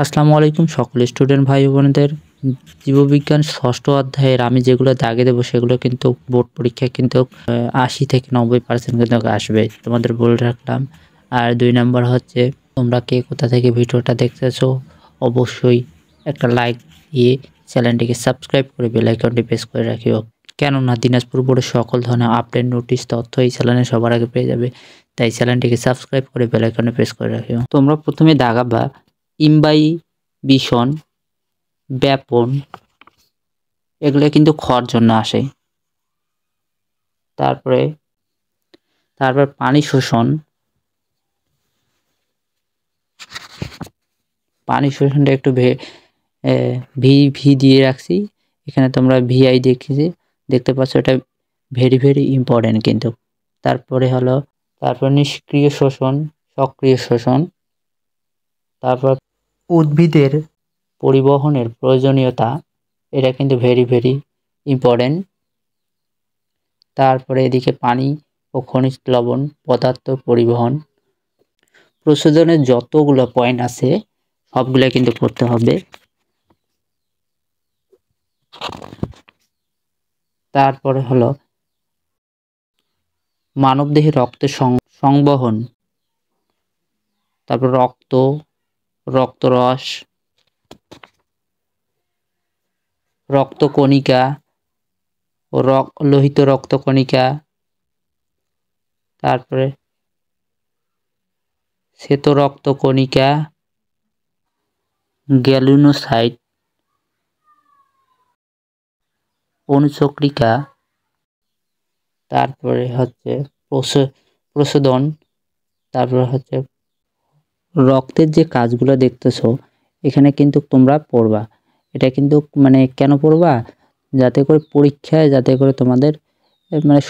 আসসালামু আলাইকুম সকল স্টুডেন্ট ভাই বোনদের। জীববিজ্ঞান ষষ্ঠ অধ্যায়ের আমি যেগুলো দাগে দেবো সেগুলো কিন্তু বোর্ড পরীক্ষায় কিন্তু 80 থেকে 90% কিন্তু আসবে, তোমাদের বলে রাখলাম। আর 2 নম্বর হচ্ছে, তোমরা কে কোথা থেকে ভিডিওটা দেখতেছো অবশ্যই একটা লাইক দিয়ে চ্যানেলটিকে সাবস্ক্রাইব করে বেল আইকনটি প্রেস করে রাখিও, কেননা দিনাজপুর বোর্ডের সকল ধরনের আপডেট নোটিশ তথ্য এই চ্যানেলে সবার আগে পেয়ে যাবে। তাই চ্যানেলটিকে সাবস্ক্রাইব করে বেল আইকনে প্রেস করে রাখিও। তোমরা প্রথমে দাগাবা ইমবাইবিশন, ব্যাপন, এগুলো কিন্তু খর জন্য আসে। তারপর পানি শোষণ, পানি শোষণটা একটু ভি দিয়ে রাখছি এখানে, তোমরা ভিআই দেখতে পাচ্ছ, এটা ভেরি ভেরি ইম্পর্টেন্ট কিন্তু। তারপর নিষ্ক্রিয় শোষণ, সক্রিয় শোষণ, তারপর উদ্ভিদের পরিবহনের প্রয়োজনীয়তা, এটা কিন্তু ভেরি ভেরি ইম্পর্টেন্ট। তারপরে এদিকে পানি ও খনিজ লবণ পদার্থ পরিবহন, প্রশোধনের যতগুলো পয়েন্ট আছে সবগুলো কিন্তু পড়তে হবে। তারপরে হলো মানবদেহে রক্তের সংবহন, তারপর রক্তরস, রক্তকণিকা ও লোহিত রক্তকণিকা, তারপরে শ্বেত রক্তকণিকা, গ্যালুনোসাইট, অনুচক্রিকা, তারপরে হচ্ছে প্রশোধন, তারপরে হচ্ছে রক্তের যে কাজগুলো দেখতেছো এখানে কিন্তু তোমরা পড়বা। এটা কিন্তু কেন পড়বা, যাতে করে পরীক্ষায় যাতে করে তোমাদের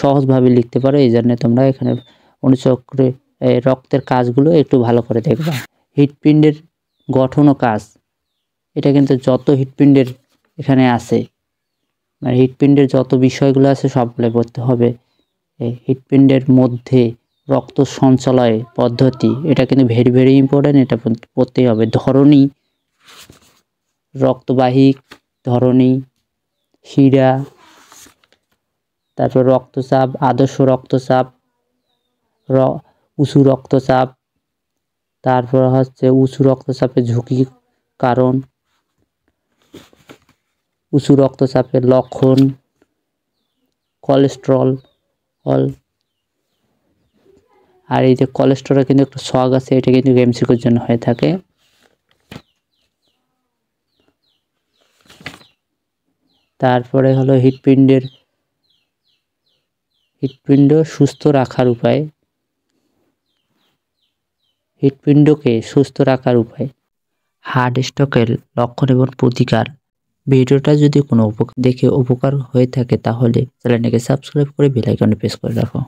সহজভাবে লিখতে পারো, এই জন্য তোমরা এখানে অনুচক্রে রক্তের কাজগুলো একটু ভালো করে দেখবা। হৃৎপিণ্ডের গঠন ও কাজ, এটা কিন্তু যত হৃৎপিণ্ডের এখানে আছে, হৃৎপিণ্ডের যত বিষয়গুলো আছে সবগুলো পড়তে হবে। হৃৎপিণ্ডের মধ্যে রক্ত সঞ্চালয় পদ্ধতি, এটা কিন্তু ভেরি ভেরি ইম্পর্টেন্ট, এটা পড়তেই হবে। ধরনী, রক্তবাহিক ধরনী, শিরা, তারপর রক্তচাপ, আদর্শ রক্তচাপ, উঁচু রক্তচাপ, তারপর হচ্ছে উঁচু রক্তচাপের ঝুঁকি কারণ, উঁচু রক্তচাপের লক্ষণ, কোলেস্টেরল। আর এই যে কোলেস্টেরল কিন্তু একটা ছক আছে, এটা কিন্তু এমসিকিউর জন্য হয়ে থাকে। তারপরে হলো হৃৎপিণ্ড সুস্থ রাখার উপায়, হৃৎপিণ্ডকে সুস্থ রাখার উপায়, হার্ট স্ট্রোকের লক্ষণ এবং প্রতিকার। ভিডিওটা যদি কোনো দেখে উপকার হয়ে থাকে তাহলে চ্যানেলটিকে সাবস্ক্রাইব করে বেল আইকনে প্রেস করে রাখো।